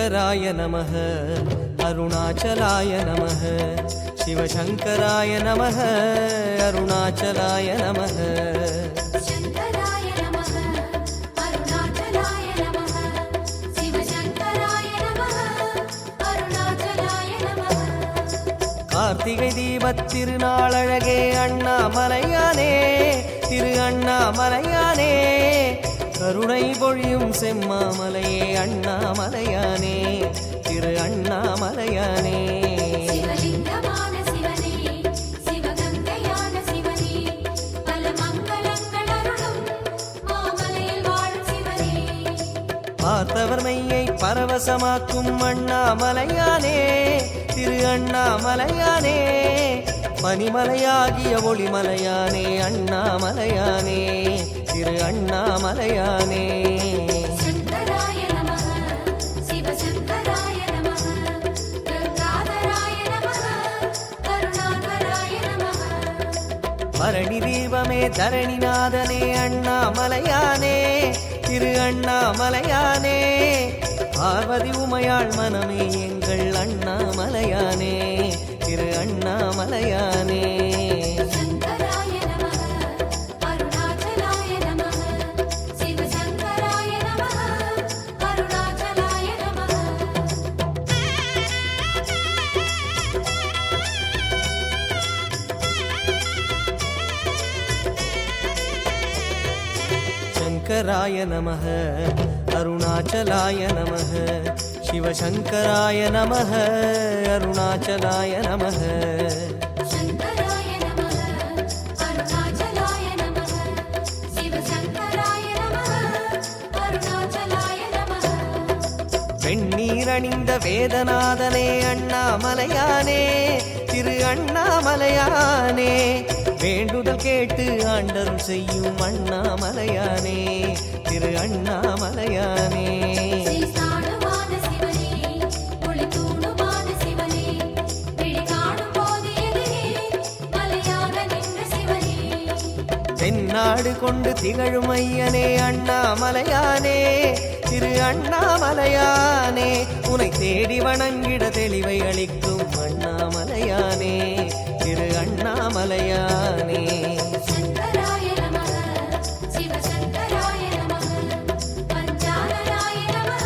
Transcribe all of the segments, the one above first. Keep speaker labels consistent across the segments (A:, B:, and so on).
A: शङ्कराय नमः अरुणाचलाय नमः शिवशङ्कराय नमः अरुणाचलाय नमः
B: शङ्कराय नमः अरुणाचलाय नमः शिवशङ्कराय नमः अरुणाचलाय नमः
A: कार्तिகை தீபத் திருநாளழகே அண்ணாமலையானே திரு அண்ணாமலையானே கருணை பொழியும் செம்மாமலையே அண்ணாமலையானே திரு அண்ணாமலையானே
B: சிவலிங்கமான சிவனே சிவகங்கையான சிவனே பல மங்களங்கள் அருளும் மாமலையில் வாழும் சிவனே
A: பார்த்தவர் மெய்யை பரவசமாக்கும் அண்ணாமலையானே திரு அண்ணாமலையானே பனிமலையாகிய ஒளிமலையானே அண்ணாமலையானே திரு அண்ணாமலையானே
B: शङ्कराय नमः शिवशङ्कराय नमः गङ्गाधराय नमः करुणाकराय नमः
A: பரணி தீபமே தரணிநாதனே அண்ணாமலையானே திரு அண்ணாமலையானே பார்வதி உமையாள் மனமே எங்கள் அண்ணாமலையானே திரு அண்ணாமலையானே
B: शङ्कराय नमः अरुणाचलाय नमः शिवशङ्कराय नमः अरुणाचलाय नमः
A: शङ्कराय नमः अरुणाचलाय नमः शिवशङ्कराय नमः अरुणाचलाय नमः
B: शङ्कराय नमः अरुणाचलाय नमः शिवशङ्कराय नमः अरुणाचलाय नमः
A: வெண்ணீரணிந்த வேதநாதனே அண்ணாமலையானே திரு அண்ணாமலையானே வேண்டுதல் கேட்டு ஆண்டருள் செய்யும் அண்ணாமலையானே திரு அண்ணாமலையானே
B: ஸ்ரீஸ்தானவான சிவனே ஒளித்தூணுமான சிவனே விழி காணும் போது எதிரே மலையாக நின்ற சிவனே
A: தென்னாடு கொண்டு திகழும் ஐயனே அண்ணாமலையானே திரு அண்ணாமலையானே உனை தேடி வணங்கிட தெளிவை அளிக்கும் அண்ணாமலையானே திரு அண்ணாமலையானே
B: शङ्कराय नमः शिवशङ्कराय नमः पञ्चाननाय नमः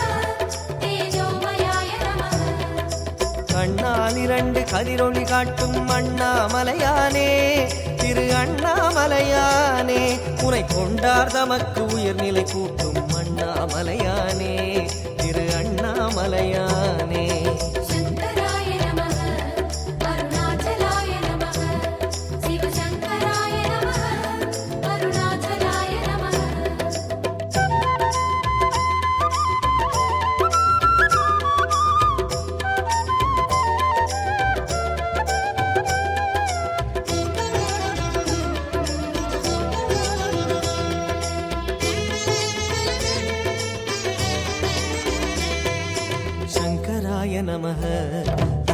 B: तेजोमयाय नमः
A: கண்ணால் இரண்டு கதிரொளி காட்டும் அண்ணாமலையானே திரு அண்ணாமலையானே உனை கொண்டார் தமக்கு உயர்நிலை கூட்டும் அண்ணாமலையானே திரு அண்ணாமலையானே
B: शङ्कराय नमः अरुणाचलाय नमः शिवशङ्कराय नमः अरुणाचलाय नमः
A: शङ्कराय नमः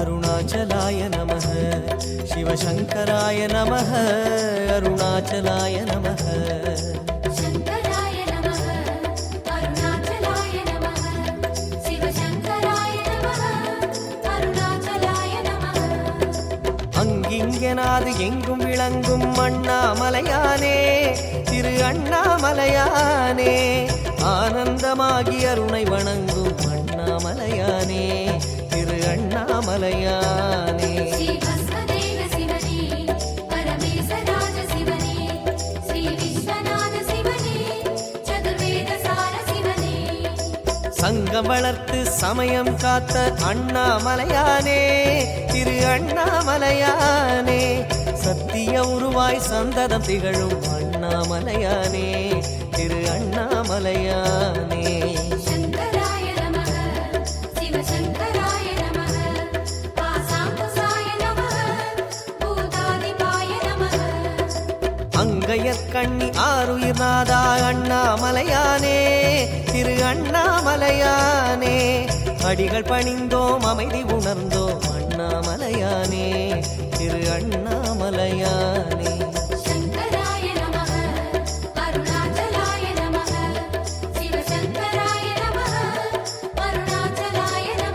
A: अरुणाचलाय नमः शिवशङ्कराय नमः अरुणाचलाय नमः
B: शङ्कराय नमः अरुणाचलाय नमः शिवशङ्कराय नमः अरुणाचलाय नमः
A: அங்கிங்கனாது எங்கும் விளங்கும் அண்ணாமலையானே திரு அண்ணாமலையானே ஆனந்தமாகி அருணை வணங்கும் அண்ணாமலையானே திரு அண்ணாமலையானே
B: श्रीभस्मदेव शिवने परमेशराज शिवने श्रीविश्वनाथ शिवने चतुर्वेदसार शिवने
A: சங்கம் வளர்த்து சமயம் காத்த அண்ணாமலையானே திரு அண்ணாமலையானே சத்திய உருவாய் சந்ததம் திகழும் அண்ணாமலையானே திரு அண்ணாமலையானே
B: शङ्कराय नमः शिवशङ्कराय नमः पासाङ्कुशाय नमः भूतादिपाय नमः
A: அங்கையற்கண்ணி ஆருயிர் நாதா அண்ணாமலையானே திரு அண்ணாமலையானே அடிகள் பணிந்தோம் அமைதி உணர்ந்தோம் அண்ணாமலையானே திரு அண்ணாமலையானே
B: शङ्कराय नमः अरुणाचलाय नमः शिवशङ्कराय नमः अरुणाचलाय नमः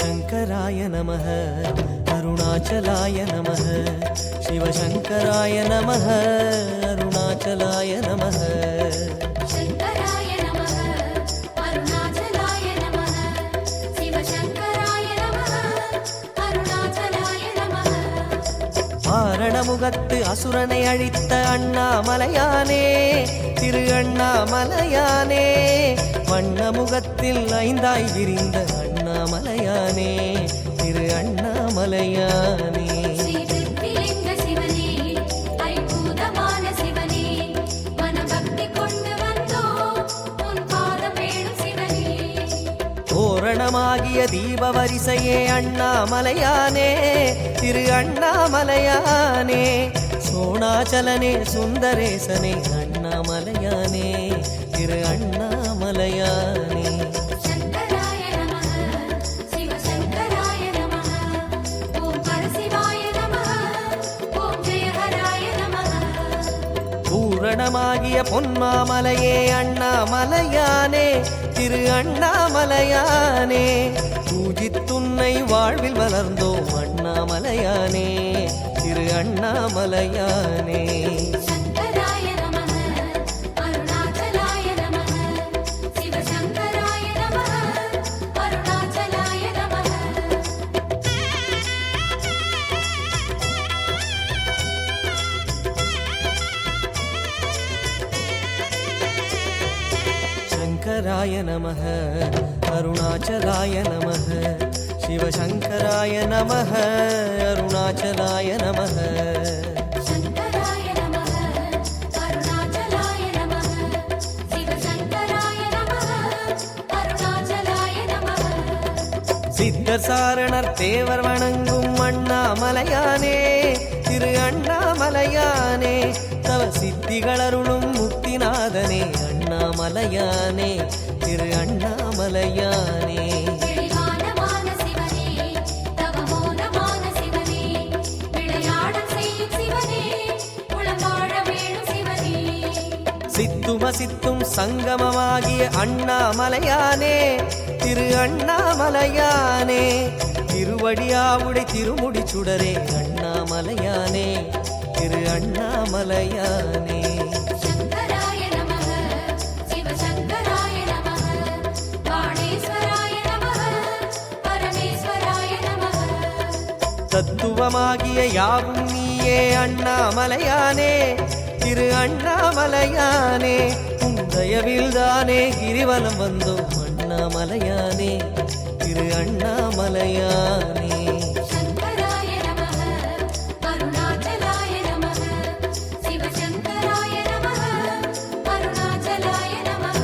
A: சிவசங்கராய நமः அருணாச்சலாய நமः சிவசங்கராய நமः அருணாச்சலாய நமः
B: சங்கராய நமः அருணாச்சலாய நமः சிவசங்கராய நமः அருணாச்சலாய நமः
A: ஆரணமுகத்து அசுரனை அழித்த அண்ணாமலையானே திரு அண்ணாமலையானே வண்ணமுகத்தில் ஐந்தாய் விரிந்த அண்ணாமலையானே திரு அண்ணாமலையானே
B: ஸ்ரீ திருப்பிலிங்க சிவனே ஐம்பூதமான சிவனே மனபக்தி கொண்டு வந்தோம் உன் பாதம் வேணும் சிவனே
A: தோரணமாகிய தீப வரிசையே அண்ணாமலையானே திரு அண்ணாமலையானே சோணாச்சலனே சுந்தரேசனே அண்ணாமலையானே திரு அண்ணாமலையானே
B: சங்கராய நமः சிவசங்கராய நமः ஓம் பரசிவாய நமः ஓம் ஜெயஹராய நமः
A: பூரணமாகிய பொன்மாமலையே அண்ணாமலையானே திரு அண்ணாமலையானே பூஜித்துன்னை வாழ்வில் வளர்ந்தோம் அண்ணாமலையானே திரு அண்ணாமலையானே
B: சங்கராய நமः அருணாச்சலாய நமः சிவசங்கராய நமः அருணாச்சலாய நமः
A: சங்கராய நமः அருணாச்சலாய நமः சிவசங்கராய நமः அருணாச்சலாய நமः
B: சங்கராய நமः அருணாச்சலாய நமः சிவசங்கராய நமः அருணாச்சலாய நமः
A: சித்தர் சாரணர் தேவர் வணங்கும் அண்ணாமலையானே திரு அண்ணாமலையானே தவ சித்திகளருளும் முக்திநாதனே அண்ணாமலையானே திரு அண்ணாமலையானே
B: தெளிவானமான சிவனே தவமோனமான சிவனே விளையாடல் செய்யும் சிவனே உளவாழ வேணும் சிவனே
A: சித்தும சித்தும் சங்கமமாகிய அண்ணாமலையானே திரு அண்ணாமலையானே திருவடியாவுடை திருமுடி சுடரே அண்ணாமலையானே திரு அண்ணாமலையானே
B: சங்கராய நமः சிவசங்கராய நமः பாணேஸ்வராய நமः பரமேஸ்வராய நமः
A: தத்துவமாகிய யாவும் நீயே அண்ணாமலையானே திரு அண்ணாமலையானே உந்தயவில்தானே கிரிவலம் வந்தோம் அண்ணாமலையானே திரு அண்ணாமலையானே
B: சங்கராய நமः அருணாச்சலாய நமः சிவசங்கராய நமः அருணாச்சலாய நமः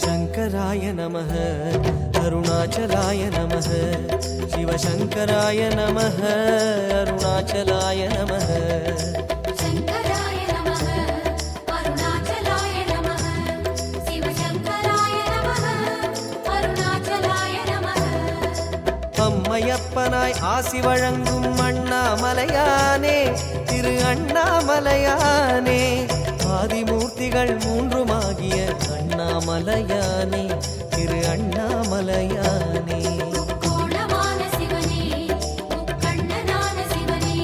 A: சங்கராய நமः அருணாச்சலாய நமः சிவசங்கராய நமः அருணாச்சலாய நமः
B: சங்கராய நமः அருணாச்சலாய நமः சிவசங்கராய நமः அருணாச்சலாய நமः
A: அம்மையப்பனாய் ஆசி வழங்கும் அண்ணாமலையானே திரு அண்ணாமலையானே ஆதிமூர்த்திகள் மூன்றுமாகிய அண்ணாமலையானே திரு அண்ணாமலையானே
B: கோணமான சிவனே முக்கண்ணனான சிவனே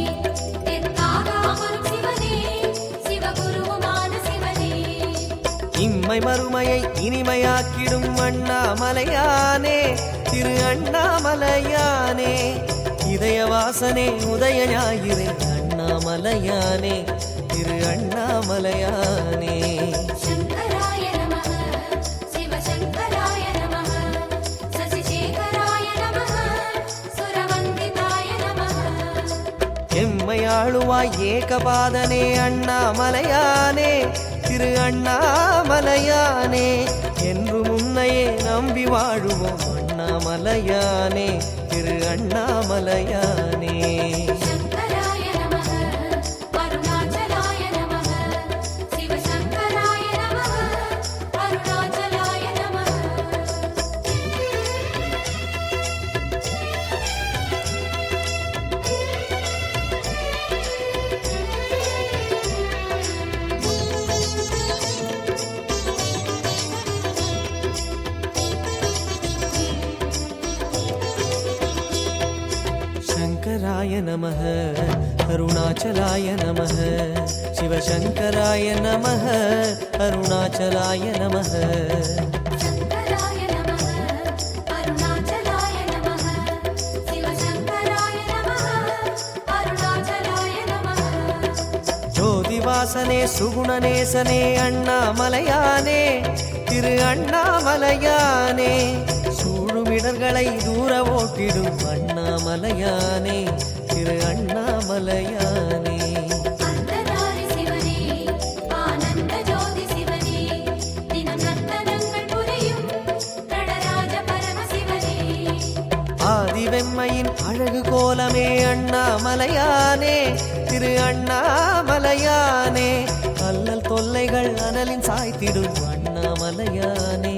B: தெற்காக அமரும் சிவனே சிவகுருவுமான சிவனே
A: இம்மை மறுமையை இனிமையாக்கிடும் அண்ணாமலையானே திரு அண்ணாமலையானே இதயவாசனே உதய ஞாயிறே அண்ணாமலையானே திரு அண்ணாமலையானே
B: சங்கராய நமः சிவசங்கராய நமः சசிசேகராய நமः சுரவந்திதாய நமः
A: எம்மையாளுவாய் ஏகபாதனே அண்ணாமலையானே திரு அண்ணாமலையானே என்று முன்னையே நம்பி வாழுவோம் அண்ணாமலையானே திரு அண்ணாமலையானே
B: சங்கராய நமः அருணாச்சலாய நமः சிவசங்கராய நமः அருணாச்சலாய
A: சிவசங்கராய நமः அருணாச்சலாய நமः சிவசங்கராய நமः அருணாச்சலாய நமः
B: சங்கராய நமः அருணாச்சலாய நமः சிவசங்கராய நமः அருணாச்சலாய நமः
A: ஜோதிவாசனே சுகுணநேசனே அண்ணாமலையானே திரு அண்ணாமலையானே சூழுமிடர்களை தூர ஓட்டிடும் அண்ணாமலையானே திரு அண்ணாமலையானே
B: அர்த்தநாரி சிவனே ஆனந்த ஜோதி சிவனே தினம் நர்த்தனங்கள் புரியும் நடராஜ பரமசிவனே
A: ஆதிவெம்மையின் அழகு கோலமே அண்ணாமலையானே திரு அண்ணாமலையானே அல்லல் தொல்லைகள் அனலின் சாய்த்திடும் அண்ணாமலையானே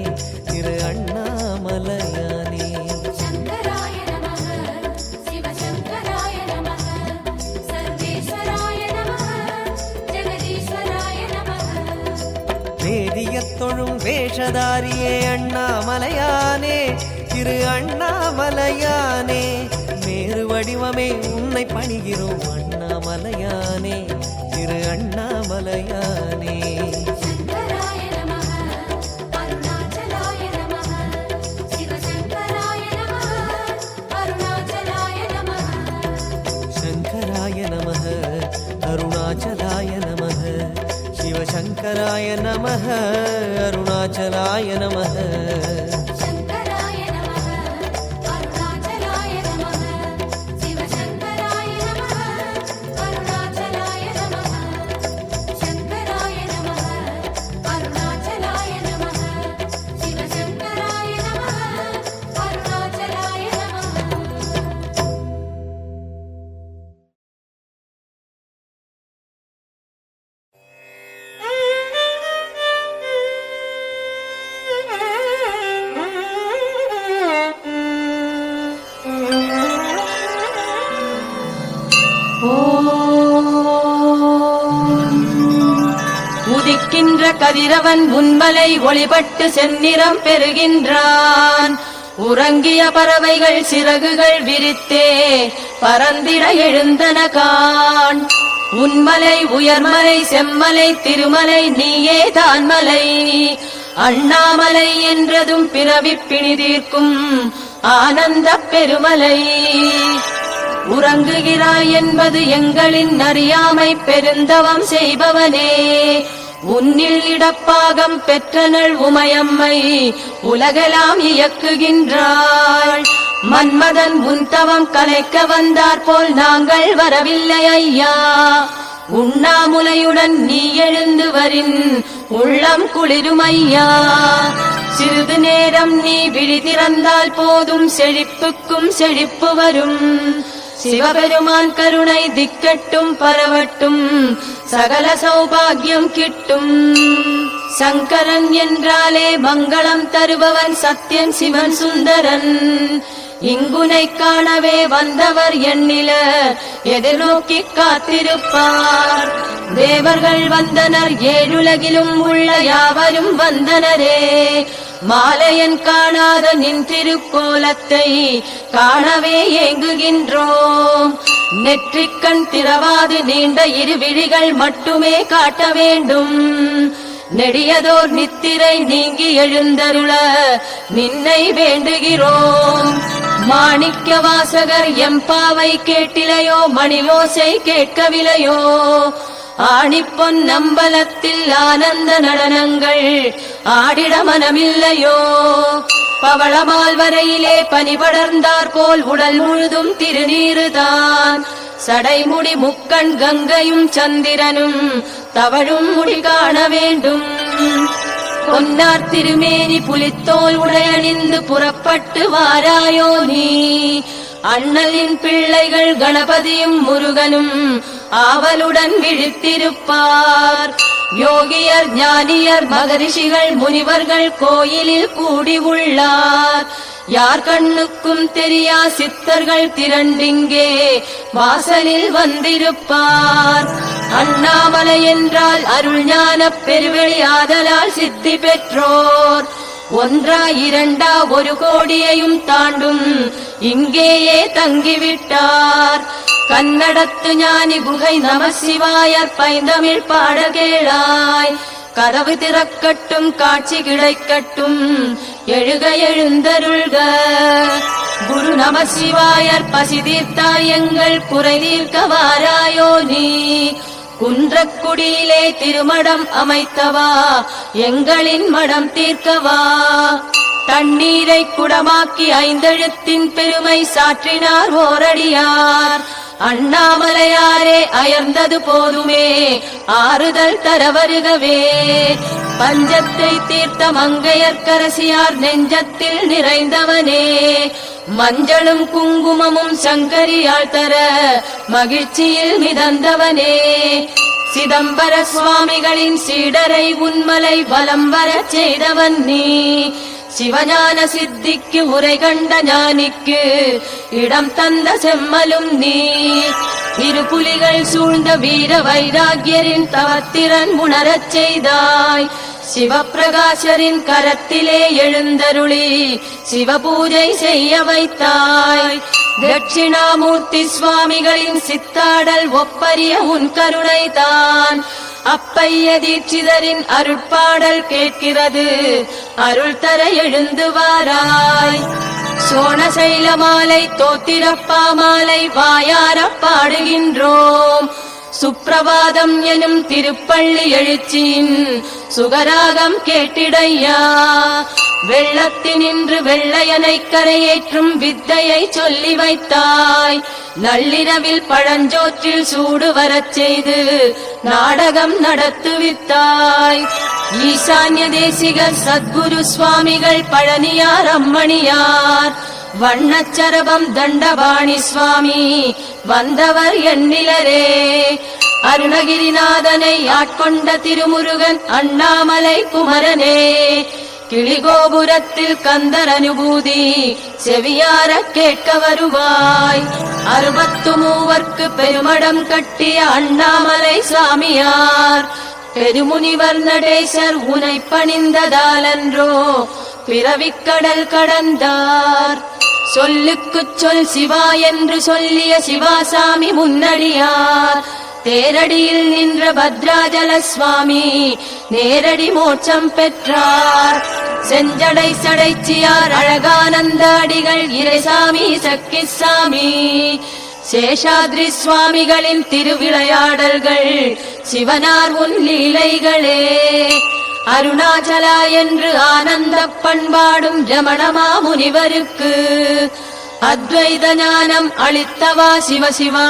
A: திரு அண்ணாமலையானே
B: சங்கராய நமः சிவசங்கராய நமः சர்வேஸ்வராய நமः ஜெகதீஸ்வராய நமः
A: வேதியத் தொழும் வேஷதாரியே அண்ணாமலையானே திரு அண்ணாமலையானே மேரு வடிவமே உன்னை பணிகிறோம் அண்ணாமலையானே திரு அண்ணாமலையானே
B: சங்கராய நமः அருணாச்சலாய நமः சிவசங்கராய நமः அருணாச்சலாய நமः
A: சங்கராய நமः அருணாச்சலாய நமः சிவசங்கராய நமः அருணாச்சலாய நமः
B: சங்கராய நமः அருணாச்சலாய நமः சிவசங்கராய நமः அருணாச்சலாய நமः சங்கராய நமः அருணாச்சலாய நமः சிவசங்கராய நமः அருணாச்சலாய நமः
C: உதிக்கின்ற கதிரவன் உன்மலை ஒளிபட்டு செந்நிறம் பெறுகின்றான். உறங்கிய பறவைகள் சிறகுகள் விரித்தே பறந்திட எழுந்தன காண். உன்மலை உயர்மலை செம்மலை திருமலை நீயே தான்மலை. அண்ணாமலை என்றதும் பிறவி பிணிதீர்க்கும் ஆனந்த பெருமலை. உறங்குகிறாய் என்பது எங்களின் அறியாமை பெருந்தவம் செய்பவனே. உன்னில் இடப்பாகம் பெற்றனள் உமையம்மை உலகெல்லாம் இயக்குகின்றாள். மன்மதன் உன் தவம் கலைக்க வந்தார் போல் நாங்கள் வரவில்லை ஐயா. உண்ணாமுலையுடன் நீ எழுந்து வரின் உள்ளம் குளிரும் ஐயா. சிறிது நேரம் நீ விழி திறந்தால் போதும் செழிப்புக்கும் செழிப்பு வரும். சிவபெருமான் கருணை திக்கட்டும் பரவட்டும் சகல சௌபாகியம் கிட்டும். சங்கரன் என்றாலே மங்களம் தருபவன் சத்யன் சிவன் சுந்தரன். இங்குனை காணவே வந்தவர் எண்ணில எதிர்நோக்கி காத்திருப்பார். தேவர்கள் வந்தனர் ஏழுலகிலும் உள்ள யாவரும் வந்தனரே. மாலையன் காணாத நின் திருக்கோலத்தை காணவே ஏங்குகின்றோம். நெற்றிக்கண் திறவாது நீண்ட இரு விழிகள் மட்டுமே காட்ட வேண்டும். நெடியதோர் நித்திரை நீங்கி எழுந்தருள நின்னை வேண்டுகிறோம். மாணிக்க வாசகர் எம்பாவை கேட்டிலையோ மணிவோசை கேட்கவில்லையோ. ஆணிப்பொன் நம்பலத்தில் ஆனந்த நடனங்கள் ஆடிட மனமில்லையோ. பவளமால் வரையிலே பனி படர்ந்தார் போல் உடல் முழுதும் திருநீருதான். சடைமுடி முக்கண் கங்கையும் சந்திரனும் தவழும் முடி காண வேண்டும். பொன்னார் திருமேனி புலித்தோல் உடையணிந்து புறப்பட்டு வாராயோ நீ. அண்ணலின் பிள்ளைகள் கணபதியும் முருகனும் ஆவலுடன் விழித்திருப்பார். யோகியர் ஞானியர் மகரிஷிகள் முனிவர்கள் கோயிலில் கூடி உள்ளார். யார் கண்ணுக்கும் தெரியா சித்தர்கள் திரண்டிங்கே வாசலில் வந்திருப்பார். அண்ணாமலை என்றால் அருள் ஞான பெருவெளி ஆதலால் சித்தி பெற்றோர். ஒன்றா இரண்டா ஒரு கோடியையும் தாண்டும் இங்கேயே தங்கிவிட்டார். கன்னடத்து ஞானி குகை நமசிவாயர் பைந்தமிழ் பாட கேளாய். கதவு திறக்கட்டும் காட்சி கிடைக்கட்டும் எழுக எழுந்தருள்க. குரு நமசிவாயர் பசி தீர்த்தாய் எங்கள் குறை தீர்க்க வாராயோ நீ. குன்றக்குடியிலே திருமடம் அமைத்தவா எங்களின் மடம் தீர்க்கவா. தண்ணீரை குடமாக்கி ஐந்தெழுத்தின் பெருமை சாற்றினார் ஓரடியார். அண்ணாமலையாரே அயர்ந்தது போதுமே ஆறுதல் தர வருகவே. பஞ்சத்தை தீர்த்த மங்கையர்க்கரசியார் நெஞ்சத்தில் நிறைந்தவனே. மஞ்சளும் குங்குமமும் சங்கரியால் தர மகிழ்ச்சியில் மிதந்தவனே. சிதம்பர சுவாமிகளின் சீடரை உன்மலை வலம் வரச் செய்தவன் நீ. சிவஞான சித்திக்கு உரை கண்ட ஞானிக்கு இடம் தந்த செம்மலும் நீ. இரு புலிகள் சூழ்ந்த வீர வைராகியரின் தவத்திறன் உணரச் செய்தாய். சிவப்பிரகாசரின் கரத்திலே எழுந்தருளி சிவபூஜை செய்ய வைத்தாய். தட்சிணாமூர்த்தி சுவாமிகளின் சித்தாடல் ஒப்பரிய உன் கருணை தான். அப்பைய தீட்சிதரின் அருட்பாடல் கேட்கிறது அருள் தர எழுந்து வாராய். சோணசைல மாலை தோத்திரப்பா மாலை வாயார பாடுகின்றோம். சுப்பிரபாதம் எனும் திருப்பள்ளி எழுச்சியின் சுகராகம் கேட்டிடையா. வெள்ளத்தினின்று வெள்ளையனை கரையேற்றும் வித்தையை சொல்லி வைத்தாய். நள்ளிரவில் பழஞ்சோற்றில் சூடு வரச் செய்து நாடகம் நடத்துவித்தாய். ஈசான்ய தேசிகர் சத்குரு சுவாமிகள் பழனியார் அம்மணியார். வண்ணச்சரபம் தண்டபாணி சுவாமி வந்தவர் எண்ணிலரே. அருணகிரிநாதனை ஆட்கொண்ட திருமுருகன் அண்ணாமலை குமரனே. கிளிகோபுரத்தில் கந்தர் அனுபூதி செவியார கேட்க வருவாய். 63 பெருமடம் கட்டிய அண்ணாமலை சாமியார். பெருமுனிவர் நடேசர் உனை பணிந்ததாலன்றோ பிறவிக்கடல் கடந்தார். சொல்லுக்குச் சொல் சிவா என்று சொல்லிய சிவாசாமி முன்னடியார். தேரடியில் நின்ற பத்ராஜல சுவாமி நேரடி மோட்சம் பெற்றார். செஞ்சடை சடைச்சியார் அழகானந்தாடிகள் இறைசாமி சக்கிசாமி. சேஷாத்ரி சுவாமிகளின் திருவிளையாடல்கள் சிவனார் உன் லீலைகளே. அருணாச்சலா என்று ஆனந்த பண்பாடும் ரமணமா முனிவருக்கு அத்வைத ஞானம் அளித்தவா சிவசிவா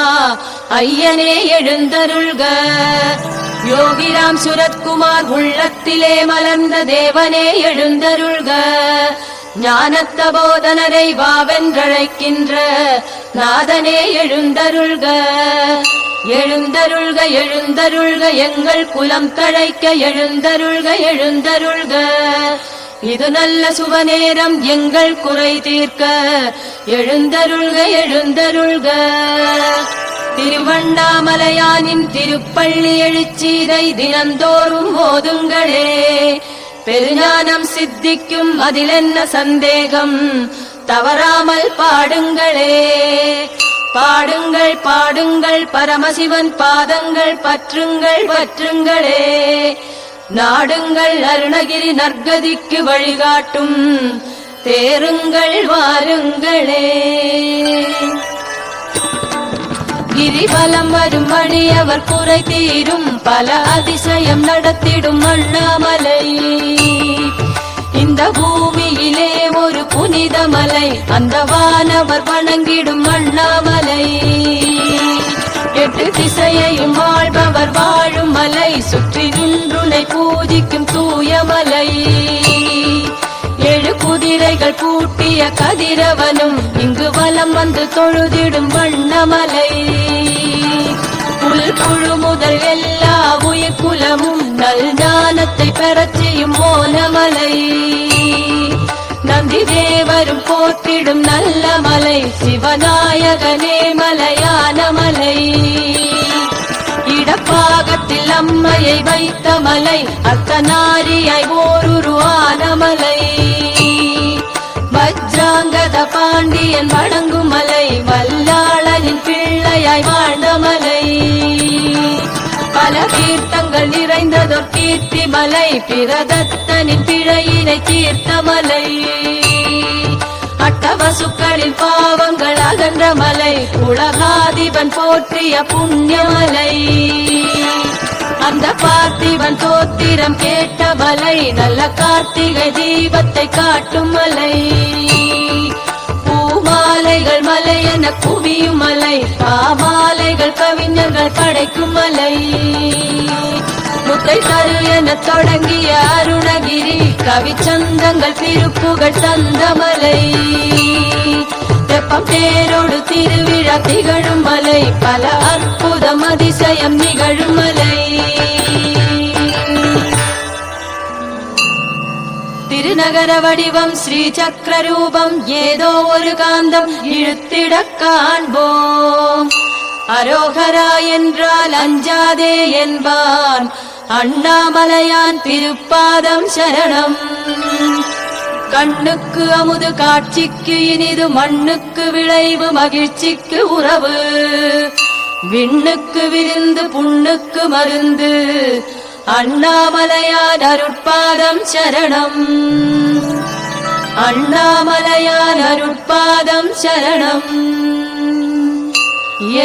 C: ஐயனே எழுந்தருள்க. யோகிராம் சுரத்குமார் உள்ளத்திலே மலர்ந்த தேவனே எழுந்தருள்க. ஞானத்த போதனரை வாவென்றழைக்கின்ற நாதனே எழுந்தருள்க. எழுந்தருள்க எழுந்தருள்க எங்கள் குலம் தழைக்க எழுந்தருள்க எழுந்தருள்க. இது நல்ல சுபநேரம் எங்கள் குறை தீர்க்க எழுந்தருள்க எழுந்தருள்க. திருவண்ணாமலையானின் திருப்பள்ளி எழுச்சீரை தினந்தோறும் ஓதுங்களே. பெருஞானம் சித்திக்கும் அதிலென்ன சந்தேகம் தவறாமல் பாடுங்களே. பாடுங்கள் பாடுங்கள் பரமசிவன் பாதங்கள் பற்றுங்கள் பற்றுங்களே. நாடுங்கள் அருணகிரி நற்கதிக்கு வழிகாட்டும் தேருங்கள் வாருங்களே. கிரிவலம் வரும் அடியவர் குறை தீரும் பல அதிசயம் நடத்திடும் அண்ணாமலை. இந்த பூமியிலே ஒரு புனித மலை அந்த வானவர் வணங்கிடும் அண்ணாமலை. 8 திசையையும் வாழ்பவர் வாழும் மலை. சுற்றி நின்றுனை பூஜிக்கும் தூயமலை. 7 குதிரைகள் பூட்டிய கதிரவனும் இங்கு வலம் வந்து தொழுதிடும் வண்ணமலை. புல் புழு முதல் எல்லா உயிர் குலமும் நல் ஞானத்தை பெறச் செய்யும் மோனமலை. நந்தி தேவரும் போற்றிடும் நல்ல மலை. சிவநாயகனே மலையான மலை. இடப்பாகத்தில் அம்மையை வைத்த மலை. அர்த்தநாரியாய் ஓருருவான மலை. வஜ்ராங்கத பாண்டியன் வணங்கும் மலை. வல்லாளனின் பிள்ளைய தந்தையாய் வாழ்ந்த மலை. பல தீர்த்தங்கள் நிறைந்ததொரு கீர்த்தி மலை, பிரதத்தனின் பிழையினை தீர்த்த மலை. அட்டவசுக்களின் பாவங்கள் அகன்ற மலை, உலகாதிபன் போற்றிய புண்ணியமலை. அந்த பார்த்திபன் தோத்திரம் கேட்ட மலை, நல்ல கார்த்திகை தீபத்தை காட்டும் மலை. பூமாலைகள் மலை என குவியும் மலை, பாமாலைகள் கவிஞர்கள் படைக்கும் மலை. முத்தை தரு என தொடங்கிய அருணகிரி, கவிச்சந்தங்கள் திருப்புகழ் தந்த மலை. தெப்பம் தேரோடு திருவிழா திகழும் மலை, பல அற்புதம் அதிசயம் நிகழும் மலை. திருநகர வடிவம் ஸ்ரீ சக்கர ரூபம், ஏதோ ஒரு காந்தம் இழுத்திட காண்போம். அரோகரா என்றால் அஞ்சாதே என்பான், அண்ணாமலையான் திருப்பாதம் சரணம். கண்ணுக்கு அமுது காட்சிக்கு இனிது, மண்ணுக்கு விளைவு மகிழ்ச்சிக்கு உறவு. விண்ணுக்கு விருந்து புண்ணுக்கு மருந்து, அண்ணாமலையான் அருட்பாதம் சரணம். அண்ணாமலையான் அருட்பாதம் சரணம்.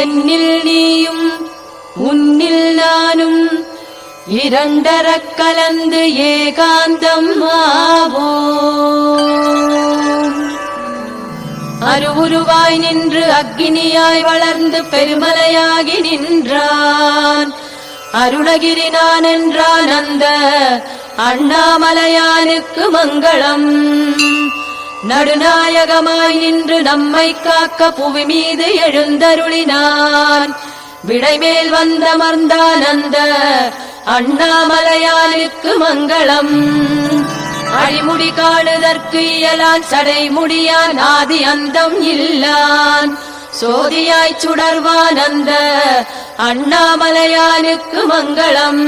C: என்னில் நீயும் உன்னில் நானும், இரண்டரக் கலந்து ஏகாந்தம் ஆவோம். அருவுருவாய் நின்று அக்கினியாய் வளர்ந்து பெருமலையாகி நின்றான். அருணகிரி நான் என்றான் அந்த அண்ணாமலையானுக்கு மங்களம். நடுநாயகமாய் நின்று நம்மை காக்க புவி மீது எழுந்தருளினான். விடைமேல் வந்தமர்ந்தான் அந்த அண்ணாமலையானுக்கு மங்களம். அழிமுடி காணுதற்கு இயலான், சடைமுடியான், ஆதி அந்தம் இல்லான். சோதியாய் சுடர்வான் அந்த அண்ணாமலையானுக்கு மங்களம்.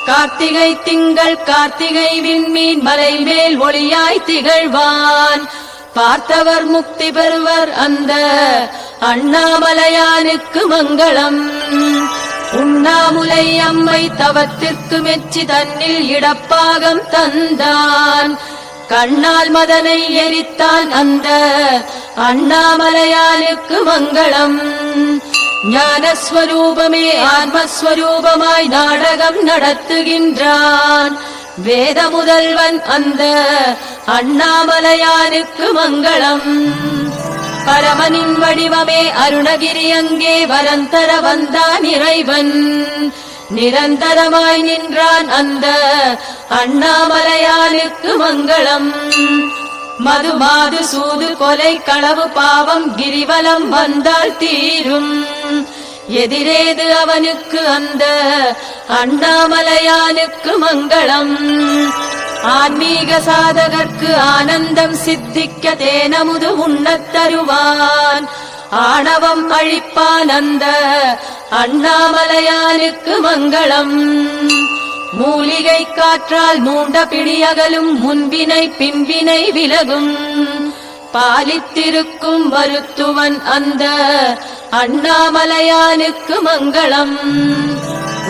C: கார்த்திகை திங்கள் கார்த்திகை விண்மீன், மலை மேல் ஒளியாய் திகழ்வான். பார்த்தவர் முக்தி பெறுவர் அந்த அண்ணாமலையானுக்கு மங்களம். உண்ணாமுலை அம்மை தவத்திற்கு மெச்சி தன்னில் இடப்பாகம் தந்தான். கண்ணால் மதனை எரித்தான் அந்த அண்ணாமலையானுக்கு மங்களம். ஞானஸ்வரூபமே ஆத்மஸ்வரூபமாய் நாடகம் நடத்துகின்றான். வேத முதல்வன் அந்த அண்ணாமலையானுக்கு மங்களம். பரமனின் வடிவமே அருணகிரி, அங்கே வரந்தர வந்தான் இறைவன். நிரந்தரமாய் நின்றான் அந்த அண்ணாமலையானுக்கு மங்களம். மது மாது சூது கொலை களவு பாவம் கிரிவலம் வந்தால் தீரும். எதிரேது அவனுக்கு அந்த அண்ணாமலையானுக்கு மங்களம். ஆன்மீக சாதகர்க்கு ஆனந்தம் சித்திக்க தேனமுது உண்ணத் தருவான். ஆணவம் அழிப்பான் அந்த அண்ணாமலையானுக்கு மங்களம். மூலிகை காற்றால் மூண்ட பிடியகலும், முன்பினை பின்பினை விலகும். பாலித்திருக்கும் மருத்துவன் அந்த அண்ணாமலையானுக்கு மங்களம்.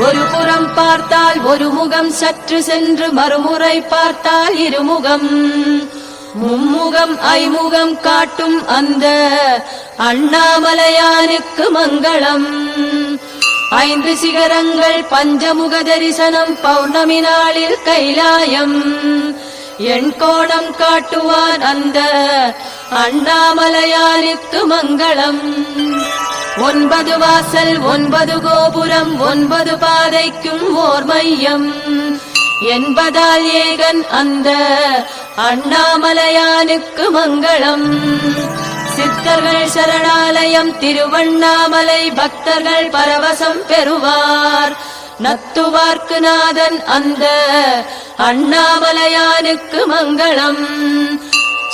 C: ஒரு புறம் பார்த்தால் ஒரு முகம், சற்று சென்று மறுமுறை பார்த்தால் இருமுகம். மும்முகம் ஐமுகம் காட்டும் அந்த அண்ணாமலையானுக்கு மங்களம். 5 சிகரங்கள் பஞ்சமுக தரிசனம், பௌர்ணமி நாளில் கைலாயம். என் கோணம் காட்டுவான் அந்த அண்ணாமலையானுக்கு மங்களம். 9 வாசல் 9 கோபுரம், 9 பாதைக்கும் ஓர் மையம் என்பதால் ஏகன் அந்த அண்ணாமலையானுக்கு மங்களம். சித்தர்கள் சரணாலயம் திருவண்ணாமலை, பக்தர்கள் பரவசம் பெறுவார். நத்துவார்க்கு நாதன் அந்த அண்ணாமலையானுக்கு மங்களம்.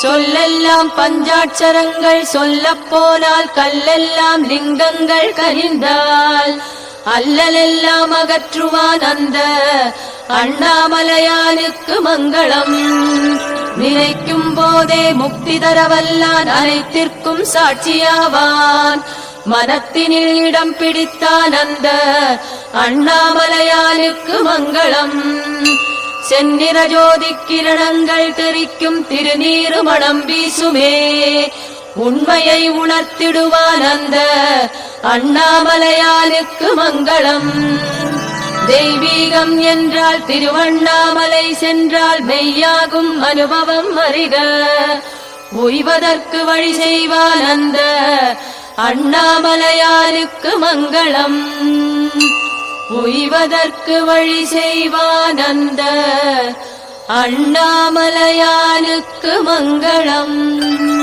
C: சொல்லெல்லாம் பஞ்சாட்சரங்கள், சொல்லப் போனால் கல்லெல்லாம் லிங்கங்கள் கரிந்தால் அல்லலெல்லாம் அகற்றுவான் அந்த அண்ணாமலையானுக்கு மங்களம். நினைக்கும் போதே முக்தி தரவல்லான், அனைத்திற்கும் சாட்சியாவான். மனத்தினில் இடம் பிடித்தான் அந்த அண்ணாமலையானுக்கு மங்களம். செந்நிற ஜோதி கிரணங்கள் தெரிக்கும் திருநீரு மணம் வீசுமே. உண்மையை உணர்த்திடுவான் அந்த அண்ணாமலையானுக்கு மங்களம். தெய்வீகம் என்றால் திருவண்ணாமலை சென்றால் மெய்யாகும் அனுபவம் அறிக. உய்வதற்கு வழி செய்வான் அந்த அண்ணாமலையானுக்கு மங்களம். உய்வதற்கு வழி செய்வான் அந்த அண்ணாமலையானுக்கு மங்களம்.